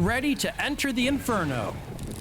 ready to enter the inferno.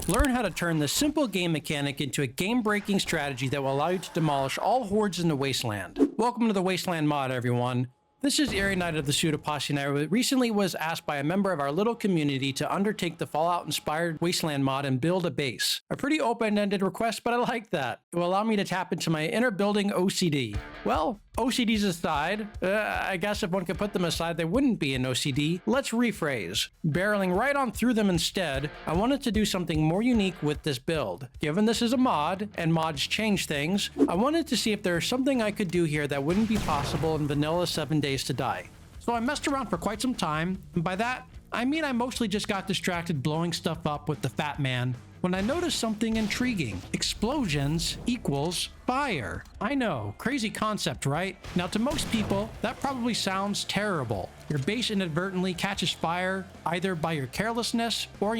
Learn how to turn this simple game mechanic into a game-breaking strategy that will allow you to demolish all hordes in the Wasteland. Welcome to the Wasteland Mod, everyone. This is Airy Knight of the Pseudo Posse, and I recently was asked by a member of our little community to undertake the Fallout-inspired Wasteland mod and build a base. A pretty open-ended request, but I like that. It will allow me to tap into my inner building OCD. Well, OCDs aside, I guess if one could put them aside, there wouldn't be an OCD. Let's rephrase. Barreling right on through them instead, I wanted to do something more unique with this build. Given this is a mod, and mods change things, I wanted to see if there's something I could do here that wouldn't be possible in vanilla 7 Days to Die. So I messed around for quite some time, and by that, I mean I mostly just got distracted blowing stuff up with the Fat Man when I noticed something intriguing. Explosions equals fire. I know, crazy concept, right? Now to most people, that probably sounds terrible. Your base inadvertently catches fire, either by your carelessness, or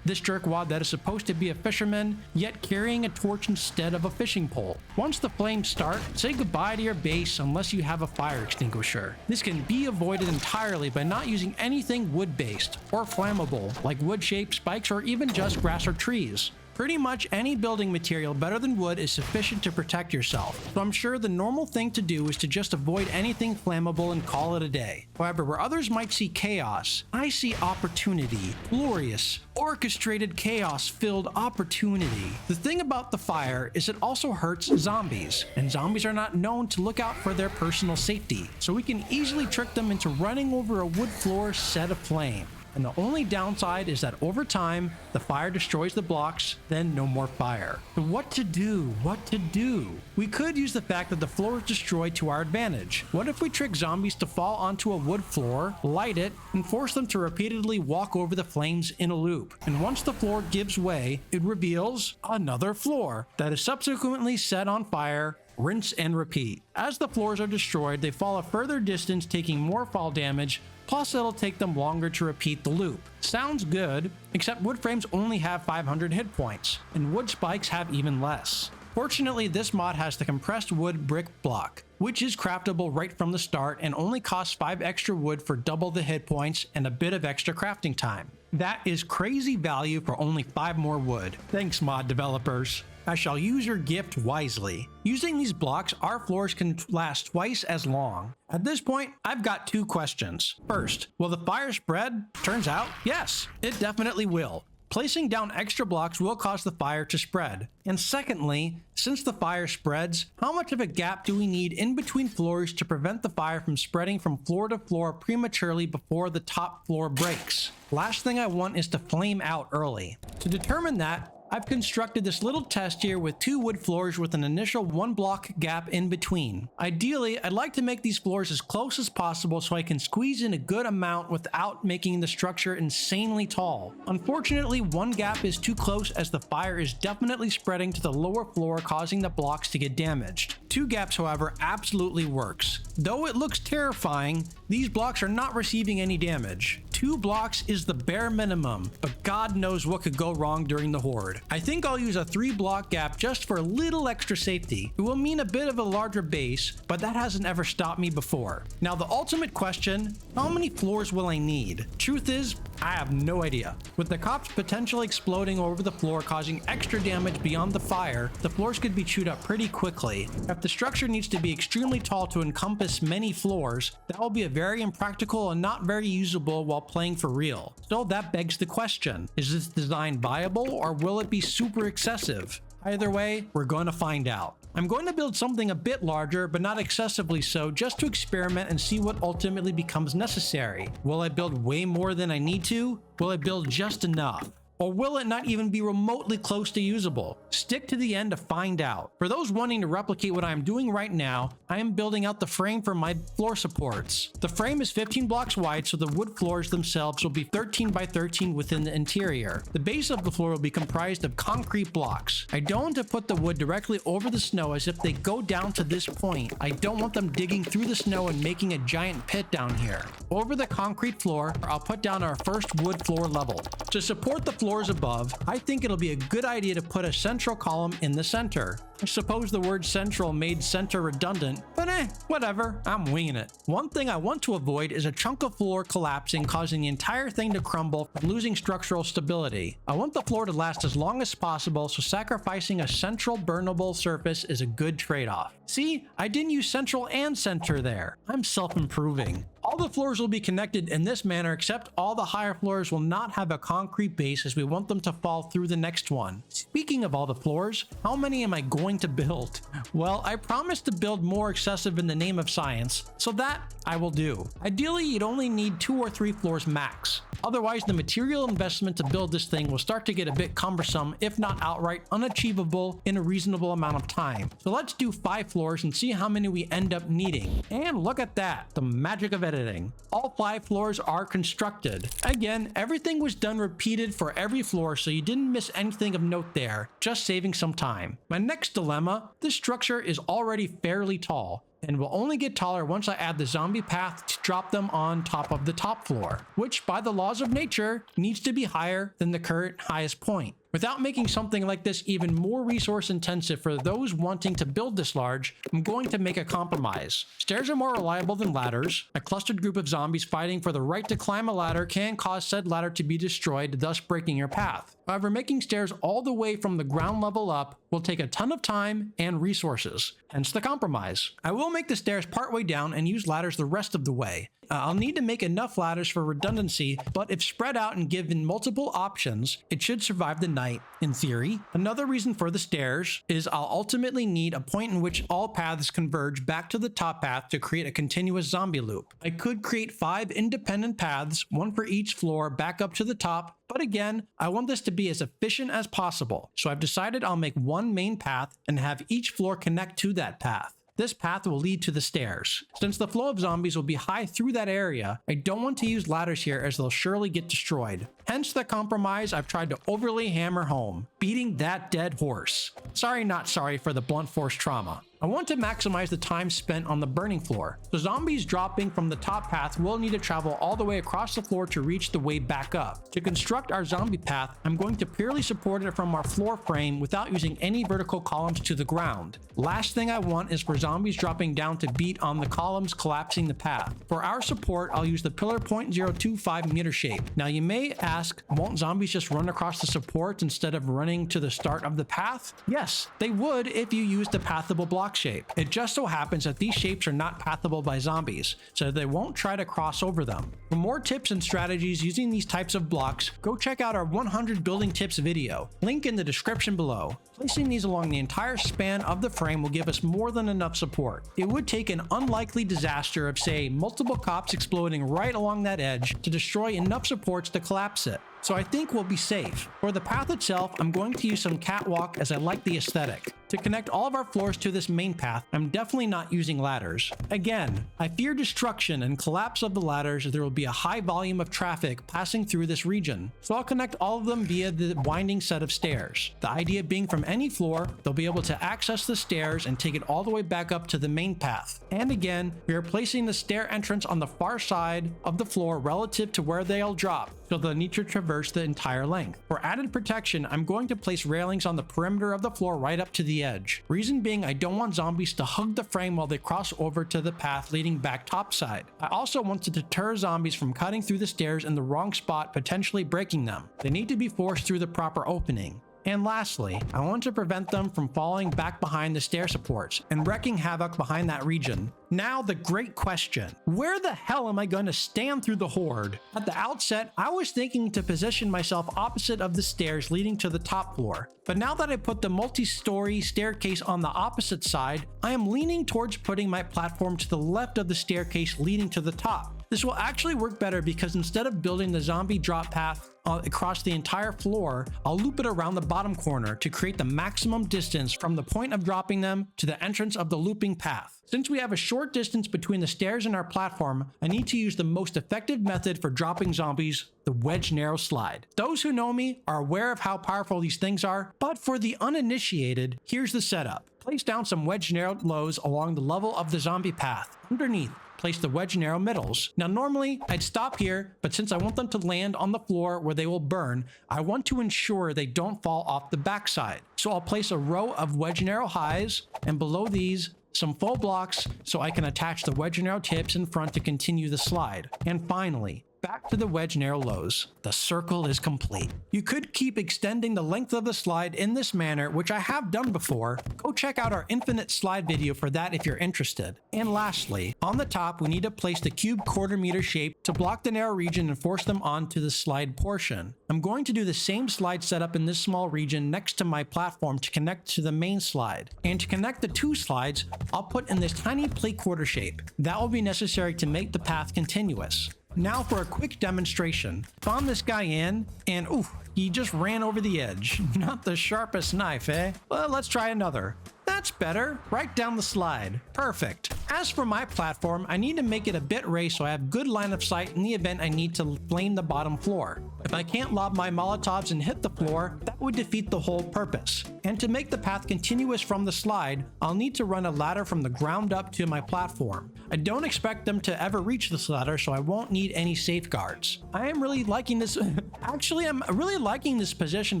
this jerkwad that is supposed to be a fisherman, yet carrying a torch instead of a fishing pole. Once the flames start, say goodbye to your base unless you have a fire extinguisher. This can be avoided entirely by not using anything wood-based, or flammable, like wood-shaped spikes or even just grass or trees. Pretty much any building material better than wood is sufficient to protect yourself, so I'm sure the normal thing to do is to just avoid anything flammable and call it a day. However, where others might see chaos, I see opportunity. Glorious, orchestrated chaos-filled opportunity. The thing about the fire is it also hurts zombies, and zombies are not known to look out for their personal safety, so we can easily trick them into running over a wood floor set aflame. And the only downside is that over time, the fire destroys the blocks, then no more fire. So what to do? What to do? We could use the fact that the floor is destroyed to our advantage. What if we trick zombies to fall onto a wood floor, light it, and force them to repeatedly walk over the flames in a loop? And once the floor gives way, it reveals another floor that is subsequently set on fire. Rinse and repeat. As the floors are destroyed, they fall a further distance, taking more fall damage, plus it'll take them longer to repeat the loop. Sounds good, except wood frames only have 500 hit points, and wood spikes have even less. Fortunately, this mod has the compressed wood brick block, which is craftable right from the start and only costs 5 extra wood for double the hit points and a bit of extra crafting time. That is crazy value for only 5 more wood. Thanks, mod developers. I shall use your gift wisely. Using these blocks, our floors can last twice as long. At this point, I've got 2 questions. First, will the fire spread? Turns out, yes, it definitely will. Placing down extra blocks will cause the fire to spread. And secondly, since the fire spreads, how much of a gap do we need in between floors to prevent the fire from spreading from floor to floor prematurely before the top floor breaks? Last thing I want is to flame out early. To determine that, I've constructed this little test here with 2 wood floors with an initial 1 block gap in between. Ideally, I'd like to make these floors as close as possible so I can squeeze in a good amount without making the structure insanely tall. Unfortunately, 1 gap is too close as the fire is definitely spreading to the lower floor, causing the blocks to get damaged. 2 gaps, however, absolutely works. Though it looks terrifying, these blocks are not receiving any damage. 2 blocks is the bare minimum, but God knows what could go wrong during the Horde. I think I'll use a 3 block gap just for a little extra safety. It will mean a bit of a larger base, but that hasn't ever stopped me before. Now the ultimate question, how many floors will I need? Truth is, I have no idea. With the cops potentially exploding over the floor causing extra damage beyond the fire, the floors could be chewed up pretty quickly. If the structure needs to be extremely tall to encompass many floors, that will be a very impractical and not very usable while playing for real. So that begs the question, is this design viable or will it be super excessive? Either way, we're going to find out. I'm going to build something a bit larger, but not excessively so, just to experiment and see what ultimately becomes necessary. Will I build way more than I need to? Will I build just enough? Or will it not even be remotely close to usable? Stick to the end to find out. For those wanting to replicate what I'm doing right now, I am building out the frame for my floor supports. The frame is 15 blocks wide, so the wood floors themselves will be 13 by 13 within the interior. The base of the floor will be comprised of concrete blocks. I don't want to put the wood directly over the snow, as if they go down to this point, I don't want them digging through the snow and making a giant pit down here. Over the concrete floor, I'll put down our first wood floor level. To support the floor, floors above, I think it'll be a good idea to put a central column in the center. I suppose the word central made center redundant, but whatever, I'm winging it. One thing I want to avoid is a chunk of floor collapsing, causing the entire thing to crumble and losing structural stability. I want the floor to last as long as possible, so sacrificing a central burnable surface is a good trade-off. See, I didn't use central and center there. I'm self-improving. All the floors will be connected in this manner, except all the higher floors will not have a concrete base, as we want them to fall through the next one. Speaking of all the floors, how many am I going to build? Well, I promised to build more excessive in the name of science, so that I will do. Ideally, you'd only need 2 or 3 floors max. Otherwise, the material investment to build this thing will start to get a bit cumbersome, if not outright unachievable in a reasonable amount of time. So let's do 5 floors and see how many we end up needing. And look at that, the magic of editing. All 5 floors are constructed. Again, everything was done repeated for every floor, so you didn't miss anything of note there, just saving some time. My next dilemma, this structure is already fairly tall, and will only get taller once I add the zombie path to drop them on top of the top floor, which by the laws of nature needs to be higher than the current highest point. Without making something like this even more resource intensive for those wanting to build this large, I'm going to make a compromise. Stairs are more reliable than ladders. A clustered group of zombies fighting for the right to climb a ladder can cause said ladder to be destroyed, thus breaking your path. However, making stairs all the way from the ground level up will take a ton of time and resources, hence the compromise. I will make the stairs partway down and use ladders the rest of the way. I'll need to make enough ladders for redundancy, but if spread out and given multiple options, it should survive the night, in theory. Another reason for the stairs is I'll ultimately need a point in which all paths converge back to the top path to create a continuous zombie loop. I could create 5 independent paths, 1 for each floor, back up to the top, but again, I want this to be as efficient as possible, so I've decided I'll make 1 main path and have each floor connect to that path. This path will lead to the stairs. Since the flow of zombies will be high through that area, I don't want to use ladders here as they'll surely get destroyed. Hence the compromise I've tried to overly hammer home, beating that dead horse. Sorry, not sorry for the blunt force trauma. I want to maximize the time spent on the burning floor. The zombies dropping from the top path will need to travel all the way across the floor to reach the way back up. To construct our zombie path, I'm going to purely support it from our floor frame without using any vertical columns to the ground. Last thing I want is for zombies dropping down to beat on the columns collapsing the path. For our support, I'll use the pillar 0.025 meter shape. Now you may ask, won't zombies just run across the supports instead of running to the start of the path? Yes, they would if you used the pathable block shape. It just so happens that these shapes are not pathable by zombies, so they won't try to cross over them. For more tips and strategies using these types of blocks, go check out our 100 building tips video, link in the description below. Placing these along the entire span of the frame will give us more than enough support. It would take an unlikely disaster of, say, multiple cops exploding right along that edge to destroy enough supports to collapse it. So I think we'll be safe. For the path itself, I'm going to use some catwalk as I like the aesthetic. To connect all of our floors to this main path, I'm definitely not using ladders. Again, I fear destruction and collapse of the ladders as there will be a high volume of traffic passing through this region. So I'll connect all of them via the winding set of stairs. The idea being from any floor, they'll be able to access the stairs and take it all the way back up to the main path. And again, we are placing the stair entrance on the far side of the floor relative to where they'll drop, so they'll need to traverse the entire length. For added protection, I'm going to place railings on the perimeter of the floor right up to the edge. Reason being, I don't want zombies to hug the frame while they cross over to the path leading back topside. I also want to deter zombies from cutting through the stairs in the wrong spot, potentially breaking them. They need to be forced through the proper opening. And lastly, I want to prevent them from falling back behind the stair supports and wreaking havoc behind that region. Now the great question, where the hell am I going to stand through the Horde? At the outset, I was thinking to position myself opposite of the stairs leading to the top floor. But now that I put the multi-story staircase on the opposite side, I am leaning towards putting my platform to the left of the staircase leading to the top. This will actually work better because instead of building the zombie drop path across the entire floor, I'll loop it around the bottom corner to create the maximum distance from the point of dropping them to the entrance of the looping path. Since we have a short distance between the stairs and our platform, I need to use the most effective method for dropping zombies, the wedge narrow slide. Those who know me are aware of how powerful these things are, but for the uninitiated, here's the setup. Place down some wedge narrowed lows along the level of the zombie path. Underneath, place the wedge and arrow middles. Now normally I'd stop here, but since I want them to land on the floor where they will burn, I want to ensure they don't fall off the backside. So I'll place a row of wedge and arrow highs, and below these, some full blocks so I can attach the wedge and arrow tips in front to continue the slide. And finally, back to the wedge and arrow lows. The circle is complete. You could keep extending the length of the slide in this manner, which I have done before. Go check out our infinite slide video for that if you're interested. And lastly, on the top, we need to place the cube quarter-meter shape to block the narrow region and force them onto the slide portion. I'm going to do the same slide setup in this small region next to my platform to connect to the main slide. And to connect the two slides, I'll put in this tiny plate quarter shape. That will be necessary to make the path continuous. Now for a quick demonstration. Found this guy in, and ooh, he just ran over the edge. Not the sharpest knife, eh? Well, let's try another. That's better. Right down the slide. Perfect. As for my platform, I need to make it a bit raised so I have good line of sight in the event I need to flame the bottom floor. If I can't lob my Molotovs and hit the floor, that would defeat the whole purpose. And to make the path continuous from the slide, I'll need to run a ladder from the ground up to my platform. I don't expect them to ever reach this ladder, so I won't need any safeguards. I am really liking this. Actually, I'm really liking this position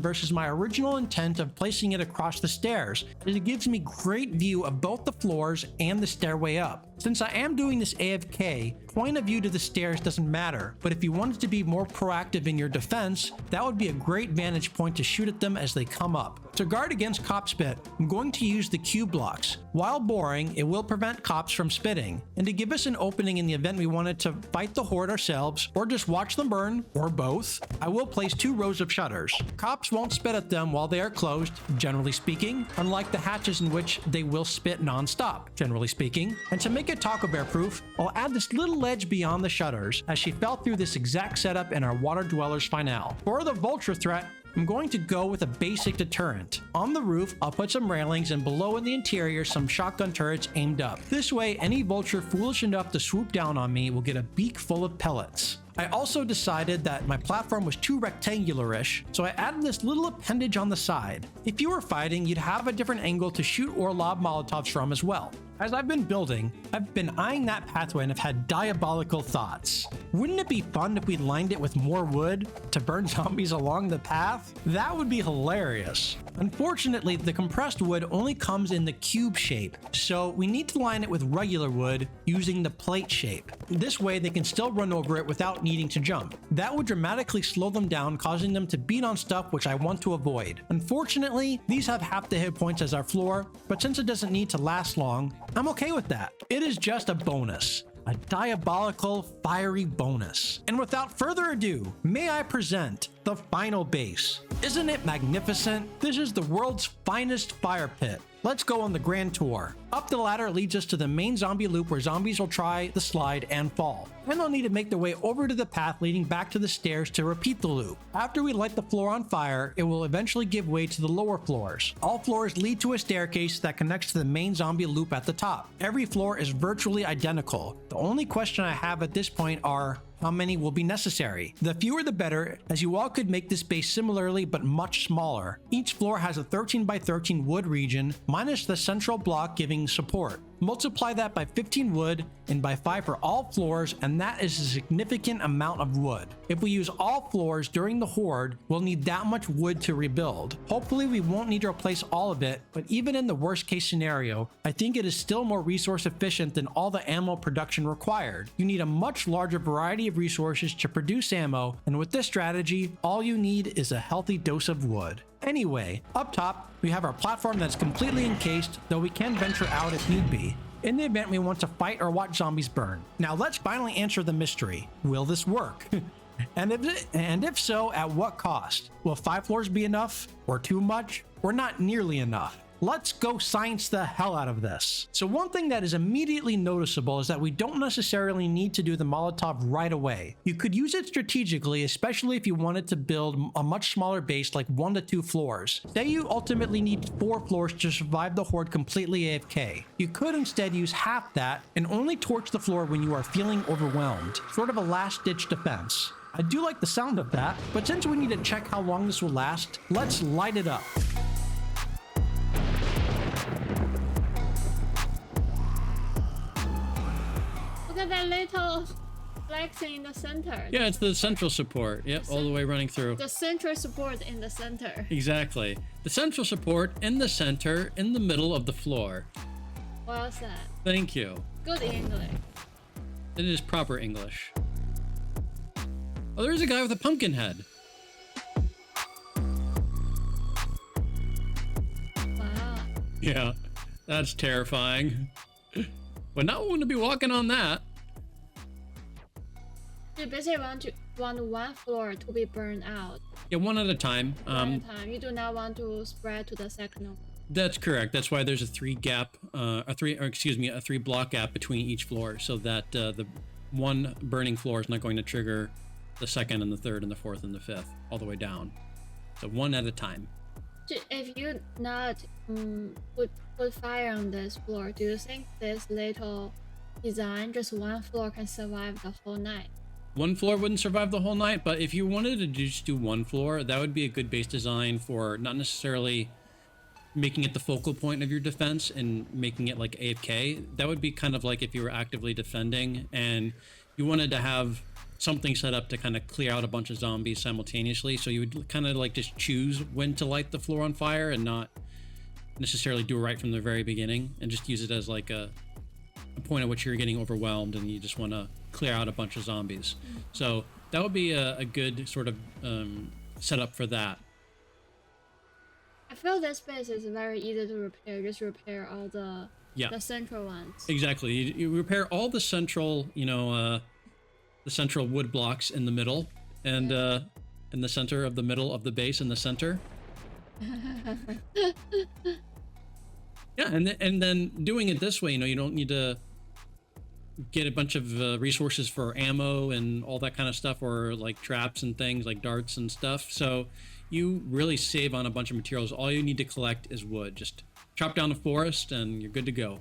versus my original intent of placing it across the stairs, as it gives me great view of both the floors and the stairway up. Since I am doing this AFK, point of view to the stairs doesn't matter, but if you wanted to be more proactive in your defense, that would be a great vantage point to shoot at them as they come up. To guard against cop spit, I'm going to use the cube blocks. While boring, it will prevent cops from spitting, and to give us an opening in the event we wanted to fight the horde ourselves, or just watch them burn, or both, I will place 2 rows of shutters. Cops won't spit at them while they are closed, generally speaking, unlike the hatches in which they will spit non-stop, generally speaking. And to make it Tacobear Proof, I'll add this little ledge beyond the shutters, as she fell through this exact setup in our Water Dwellers finale. For the vulture threat, I'm going to go with a basic deterrent. On the roof, I'll put some railings, and below in the interior, some shotgun turrets aimed up. This way, any vulture foolish enough to swoop down on me will get a beak full of pellets. I also decided that my platform was too rectangular-ish, so I added this little appendage on the side. If you were fighting, you'd have a different angle to shoot or lob Molotovs from as well. As I've been building, I've been eyeing that pathway and have had diabolical thoughts. Wouldn't it be fun if we lined it with more wood to burn zombies along the path? That would be hilarious. Unfortunately, the compressed wood only comes in the cube shape, so we need to line it with regular wood using the plate shape. This way they can still run over it without needing to jump. That would dramatically slow them down, causing them to beat on stuff which I want to avoid. Unfortunately, these have half the hit points as our floor, but since it doesn't need to last long, I'm okay with that. It is just a bonus. A diabolical, fiery bonus. And without further ado, may I present the final base. Isn't it magnificent? This is the world's finest fire pit. Let's go on the grand tour. Up the ladder leads us to the main zombie loop where zombies will try the slide and fall. Then they'll need to make their way over to the path leading back to the stairs to repeat the loop. After we light the floor on fire, it will eventually give way to the lower floors. All floors lead to a staircase that connects to the main zombie loop at the top. Every floor is virtually identical. The only question I have at this point are, how many will be necessary? The fewer the better, as you all could make this base similarly but much smaller. Each floor has a 13 by 13 wood region, minus the central block giving support. Multiply that by 15 wood and by 5 for all floors, and that is a significant amount of wood. If we use all floors during the horde, we'll need that much wood to rebuild. Hopefully we won't need to replace all of it, but even in the worst case scenario, I think it is still more resource efficient than all the ammo production required. You need a much larger variety of resources to produce ammo, and with this strategy, all you need is a healthy dose of wood. Anyway, up top, we have our platform that's completely encased, though we can venture out if need be, in the event we want to fight or watch zombies burn. Now let's finally answer the mystery. Will this work? And if so, at what cost? Will 5 floors be enough? Or too much? Or not nearly enough? Let's go science the hell out of this. So one thing that is immediately noticeable is that we don't necessarily need to do the Molotov right away. You could use it strategically, especially if you wanted to build a much smaller base like 1 to 2 floors. Say you ultimately need 4 floors to survive the horde completely AFK. You could instead use half that and only torch the floor when you are feeling overwhelmed. Sort of a last-ditch defense. I do like the sound of that, but since we need to check how long this will last, let's light it up. at that little flexing in the center. Yeah, it's the central support. Yep, all the way running through. The central support in the center. Exactly. The central support in the center, in the middle of the floor. Well said. Thank you. Good English. It is proper English. Oh, there's a guy with a pumpkin head. Wow. Yeah, that's terrifying. But not one to be walking on that. You basically want one floor to be burned out. Yeah, one at a time. One at a time. You do not want to spread to the second one. That's correct. That's why there's a three block gap between each floor, so that the one burning floor is not going to trigger the second and the third and the fourth and the fifth all the way down. So one at a time. If you not put fire on this floor, do you think this little design, just one floor, can survive the whole night? One floor wouldn't survive the whole night, but if you wanted to just do one floor, that would be a good base design for not necessarily making it the focal point of your defense and making it like AFK. That would be kind of like if you were actively defending and you wanted to have something set up to kind of clear out a bunch of zombies simultaneously. So you would kind of like just choose when to light the floor on fire and not necessarily do it right from the very beginning, and just use it as like a point at which you're getting overwhelmed and you just want to clear out a bunch of zombies. So that would be a good sort of setup for that. I feel this base is very easy to repair. Just repair all the central ones. Exactly. You repair all the central, the central wood blocks in the middle, and in the center of the middle of the base in the center. Yeah, and then doing it this way, you don't need to get a bunch of resources for ammo and all that kind of stuff, or like traps and things like darts and stuff. So you really save on a bunch of materials. All you need to collect is wood. Just chop down a forest and you're good to go.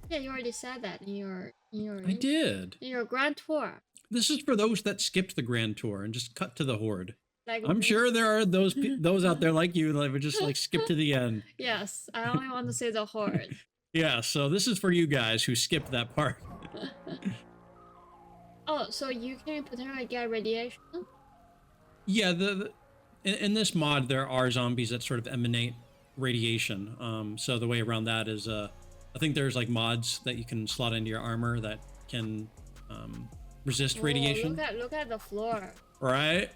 Yeah, you already said that in your I did. In your grand tour. This is for those that skipped the grand tour and just cut to the Horde. Like, I'm sure there are those out there like you that would just like skip to the end. Yes, I only want to see the Horde. Yeah, so this is for you guys who skipped that part. Oh, so you can potentially get radiation? Yeah, in this mod there are zombies that sort of emanate radiation. So the way around that is I think there's like mods that you can slot into your armor that can resist radiation. Look at the floor. Right?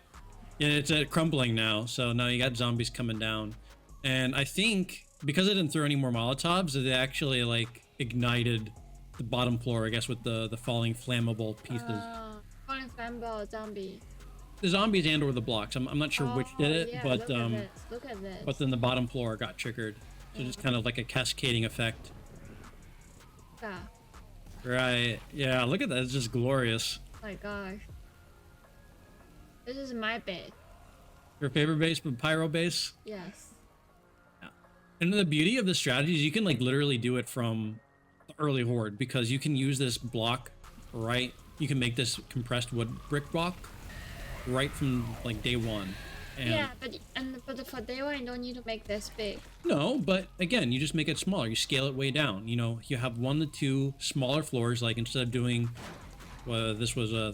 Yeah, it's crumbling now. So now you got zombies coming down. And I think because I didn't throw any more Molotovs, they actually like ignited the bottom floor, I guess, with the falling flammable pieces. Falling flammable zombie. The zombies and or the blocks. I'm not sure which did it, yeah, but look at this. But then the bottom floor got triggered. So just kind of like a cascading effect. Yeah. Right. Yeah, look at that. It's just glorious. Oh my gosh. This is my base. Your favorite base, but pyro base? Yes. Yeah. And the beauty of the strategy is you can like literally do it from the early Horde, because you can use this block right. You can make this compressed wood brick block right from like day one. And yeah, but for day one you don't need to make this big. No, but again, you just make it smaller. You scale it way down. You have 1 to 2 smaller floors. Like instead of doing, this was a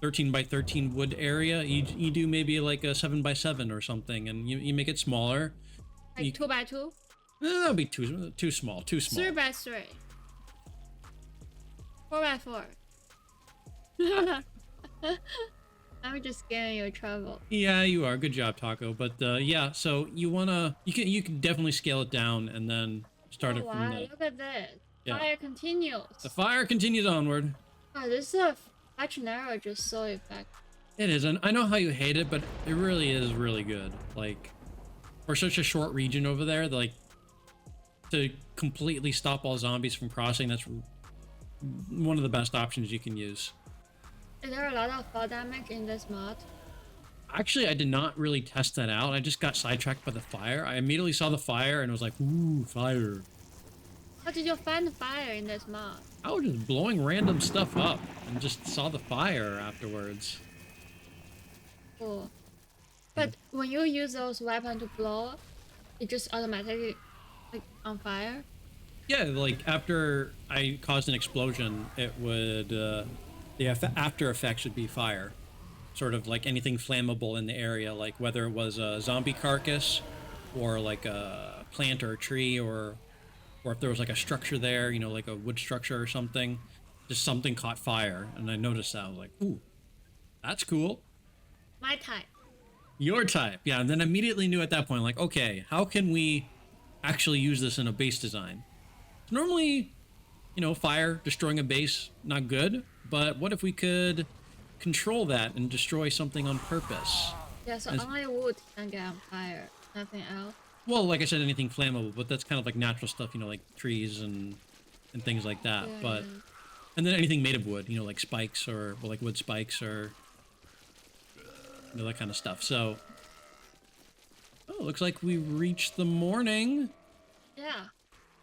13 by 13 wood area, you do maybe like a 7 by 7 or something, and you make it smaller. Like 2 by 2. That'll be too small. 3 by 3. 4 by 4. I'm just getting you in trouble. Yeah, you are. Good job, Taco. But yeah, so you can definitely scale it down and then start it from the. Look at this. Yeah. Fire continues. The fire continues onward. Oh, this is patch narrow, just so effective. It is, and I know how you hate it, but it really is really good. Like, for such a short region over there, like to completely stop all zombies from crossing, that's one of the best options you can use. Is there a lot of fall damage in this mod? Actually, I did not really test that out. I just got sidetracked by the fire. I immediately saw the fire and was like, ooh, fire. How did you find the fire in this mod? I was just blowing random stuff up and just saw the fire afterwards. Cool. But when you use those weapons to blow, it just automatically like on fire? Yeah, like after I caused an explosion, it would the after effects would be fire, sort of like anything flammable in the area, like whether it was a zombie carcass or like a plant or a tree, or if there was like a structure there, you know, like a wood structure or something, just something caught fire, and I noticed that. I was like, ooh, that's cool. My type. Your type, yeah. And then immediately knew at that point, like, okay, how can we actually use this in a base design? Normally, you know, fire destroying a base, not good, but what if we could control that and destroy something on purpose? Yeah, so only wood can get on fire, nothing else. Well, like I said, anything flammable, but that's kind of like natural stuff, you know, like trees and things like that. Yeah. But and then anything made of wood, you know, like spikes or like wood spikes or you know, that kind of stuff. So, oh, looks like we reached the morning. Yeah.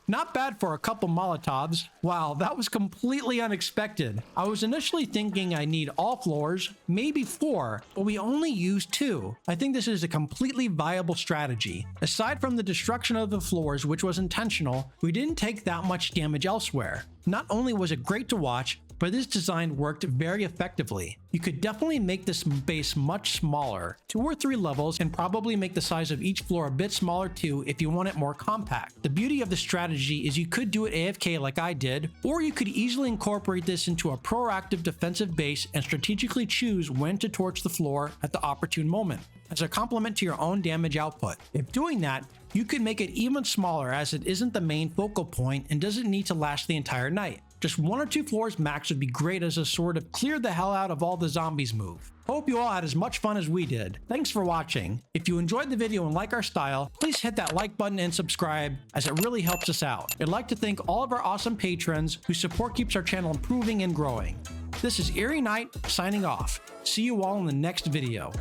Not bad for a couple Molotovs. Wow, that was completely unexpected. I was initially thinking I need all floors, maybe 4, but we only used 2. I think this is a completely viable strategy. Aside from the destruction of the floors, which was intentional, we didn't take that much damage elsewhere. Not only was it great to watch, but this design worked very effectively. You could definitely make this base much smaller, 2 or 3 levels, and probably make the size of each floor a bit smaller too if you want it more compact. The beauty of the strategy is you could do it AFK like I did, or you could easily incorporate this into a proactive defensive base and strategically choose when to torch the floor at the opportune moment, as a complement to your own damage output. If doing that, you could make it even smaller as it isn't the main focal point and doesn't need to last the entire night. Just 1 or 2 floors max would be great as a sort of clear the hell out of all the zombies move. Hope you all had as much fun as we did. Thanks for watching. If you enjoyed the video and like our style, please hit that like button and subscribe as it really helps us out. I'd like to thank all of our awesome patrons whose support keeps our channel improving and growing. This is Eerie Knight signing off. See you all in the next video.